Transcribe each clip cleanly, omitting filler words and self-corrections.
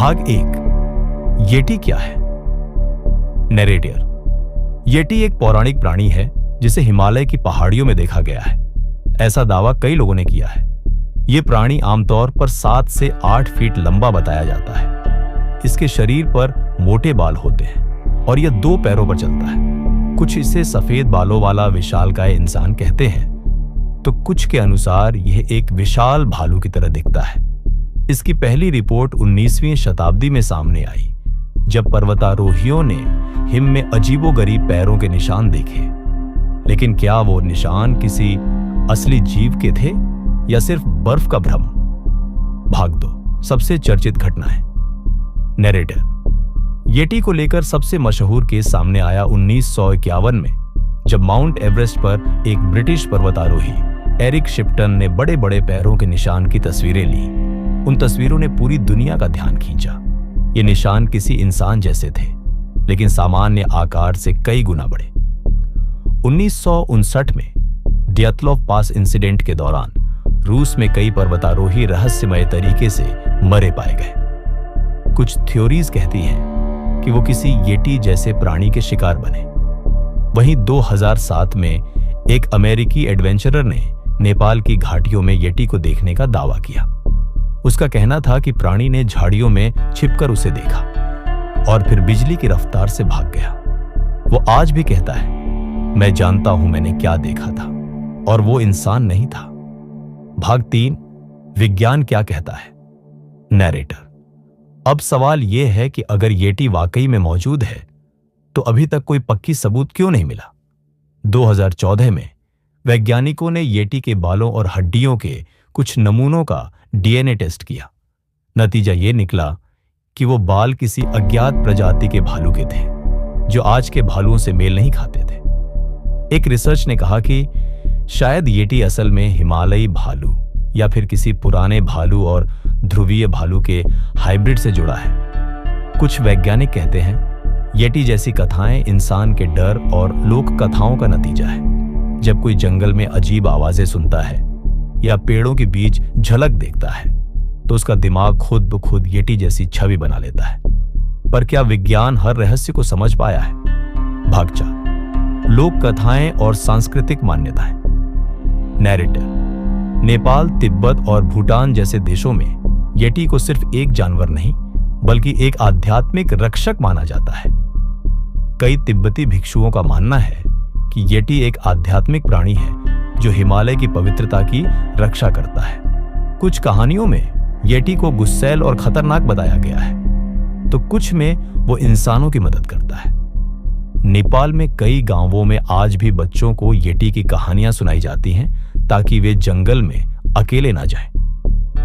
भाग 1 येटी क्या है। नरेटर। येटी एक पौराणिक प्राणी है जिसे हिमालय की पहाड़ियों में देखा गया है। ऐसा दावा कई लोगों ने किया है। यह प्राणी आमतौर पर 7 से 8 फीट लंबा बताया जाता है। इसके शरीर पर मोटे बाल होते हैं और यह 2 पैरों पर चलता है। कुछ इसे सफेद बालों वाला विशालकाय इंसान कहते हैं, तो कुछ के अनुसार यह एक विशाल भालू की तरह दिखता है। इसकी पहली रिपोर्ट 19वीं शताब्दी में सामने आई, जब पर्वतारोहियों ने हिम में अजीबोगरीब पैरों के निशान देखे। लेकिन क्या वो निशान किसी असली जीव के थे या सिर्फ बर्फ का भ्रम? भाग 2 सबसे चर्चित घटनाएं। नरेटर। येटी को लेकर सबसे मशहूर केस सामने आया 1951 में, जब माउंट एवरेस्ट पर एक ब्रिटिश पर्वतारोही एरिक शिप्टन ने बड़े बड़े पैरों के निशान की तस्वीरें ली। उन तस्वीरों ने पूरी दुनिया का ध्यान खींचा। ये निशान किसी इंसान जैसे थे, लेकिन सामान्य आकार से कई गुना बड़े। 1959 में डियात्लोव पास इंसिडेंट के दौरान रूस में कई पर्वतारोही रहस्यमय तरीके से मरे पाए गए। कुछ थ्योरीज कहती हैं कि वो किसी येटी जैसे प्राणी के शिकार बने। वहीं 2007 में एक अमेरिकी एडवेंचरर ने नेपाल की घाटियों में येटी को देखने का दावा किया। उसका कहना था कि प्राणी ने झाड़ियों में छिपकर उसे देखा और फिर बिजली की रफ्तार से भाग गया। वो आज भी कहता है, मैं जानता हूं मैंने क्या देखा था और वो इंसान नहीं था। भाग 3 विज्ञान क्या कहता है। नरेटर। अब सवाल यह है कि अगर येटी वाकई में मौजूद है तो अभी तक कोई पक्की सबूत क्यों नहीं मिला। 2014 में वैज्ञानिकों ने येटी के बालों और हड्डियों के कुछ नमूनों का डीएनए टेस्ट किया। नतीजा यह निकला कि वो बाल किसी अज्ञात प्रजाति के भालू के थे, जो आज के भालुओं से मेल नहीं खाते थे। एक रिसर्च ने कहा कि शायद येटी असल में हिमालयी भालू या फिर किसी पुराने भालू और ध्रुवीय भालू के हाइब्रिड से जुड़ा है। कुछ वैज्ञानिक कहते हैं येटी जैसी कथाएं इंसान के डर और लोक कथाओं का नतीजा है। जब कोई जंगल में अजीब आवाजें सुनता है या पेड़ों के बीच झलक देखता है तो उसका दिमाग खुद ब खुद येटी जैसी छवि बना लेता है। पर क्या विज्ञान हर रहस्य को समझ पाया है? भाग 4 लोक कथाएं और सांस्कृतिक मान्यताएं। नैरेटर। नेपाल, तिब्बत और भूटान जैसे देशों में येटी को सिर्फ एक जानवर नहीं बल्कि एक आध्यात्मिक रक्षक माना जाता है। कई तिब्बती भिक्षुओं का मानना है कि येटी एक आध्यात्मिक प्राणी है जो हिमालय की पवित्रता की रक्षा करता है। कुछ कहानियों में येटी को गुस्सैल और खतरनाक बताया गया है, तो कुछ में वो इंसानों की मदद करता है। नेपाल में कई गांवों में आज भी बच्चों को येटी की कहानियां सुनाई जाती हैं ताकि वे जंगल में अकेले ना जाएं।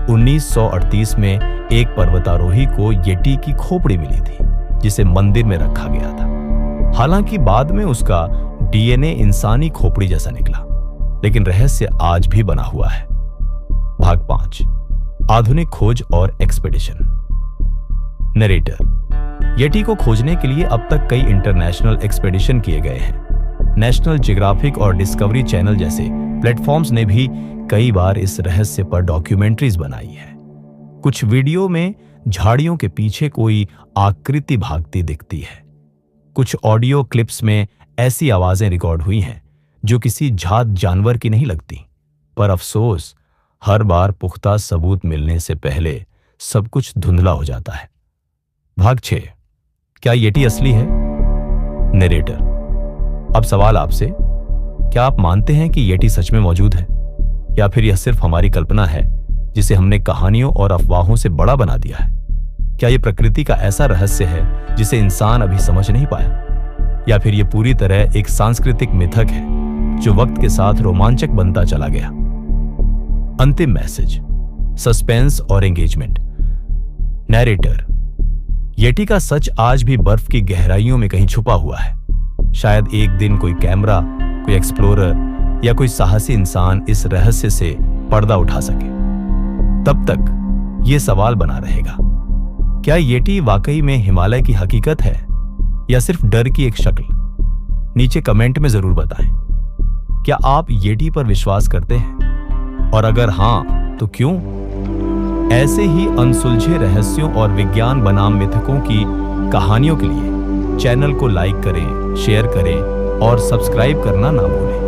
1938 में एक पर्वतारोही को येटी की खोपड़ी मिली थी, जिसे मंदिर में रखा गया था। हालांकि बाद में उसका डीएनए इंसानी खोपड़ी जैसा निकला, लेकिन रहस्य आज भी बना हुआ है। भाग 5 आधुनिक खोज और एक्सपेडिशन। नरेटर। येटी को खोजने के लिए अब तक कई इंटरनेशनल एक्सपेडिशन किए गए हैं। नेशनल जियोग्राफिक और डिस्कवरी चैनल जैसे प्लेटफॉर्म्स ने भी कई बार इस रहस्य पर डॉक्यूमेंट्रीज बनाई है। कुछ वीडियो में झाड़ियों के पीछे कोई आकृति भागती दिखती है। कुछ ऑडियो क्लिप्स में ऐसी आवाजें रिकॉर्ड हुई हैं जो किसी जात जानवर की नहीं लगती। पर अफसोस, हर बार पुख्ता सबूत मिलने से पहले सब कुछ धुंधला हो जाता है। भाग 6 क्या येटी असली है। नरेटर। अब सवाल आपसे, क्या आप मानते हैं कि येटी सच में मौजूद है या फिर यह सिर्फ हमारी कल्पना है जिसे हमने कहानियों और अफवाहों से बड़ा बना दिया है? क्या यह प्रकृति का ऐसा रहस्य है जिसे इंसान अभी समझ नहीं पाया, या फिर यह पूरी तरह एक सांस्कृतिक मिथक है जो वक्त के साथ रोमांचक बनता चला गया? अंतिम मैसेज, सस्पेंस और एंगेजमेंट। नैरेटर। येटी का सच आज भी बर्फ की गहराइयों में कहीं छुपा हुआ है। शायद एक दिन कोई कैमरा, कोई एक्सप्लोरर या कोई साहसी इंसान इस रहस्य से पर्दा उठा सके। तब तक यह सवाल बना रहेगा, क्या येटी वाकई में हिमालय की हकीकत है या सिर्फ डर की एक शक्ल? नीचे कमेंट में जरूर बताएं। क्या आप येटी पर विश्वास करते हैं? और अगर हां, तो क्यों? ऐसे ही अनसुलझे रहस्यों और विज्ञान बनाम मिथकों की कहानियों के लिए चैनल को लाइक करें, शेयर करें और सब्सक्राइब करना ना भूलें।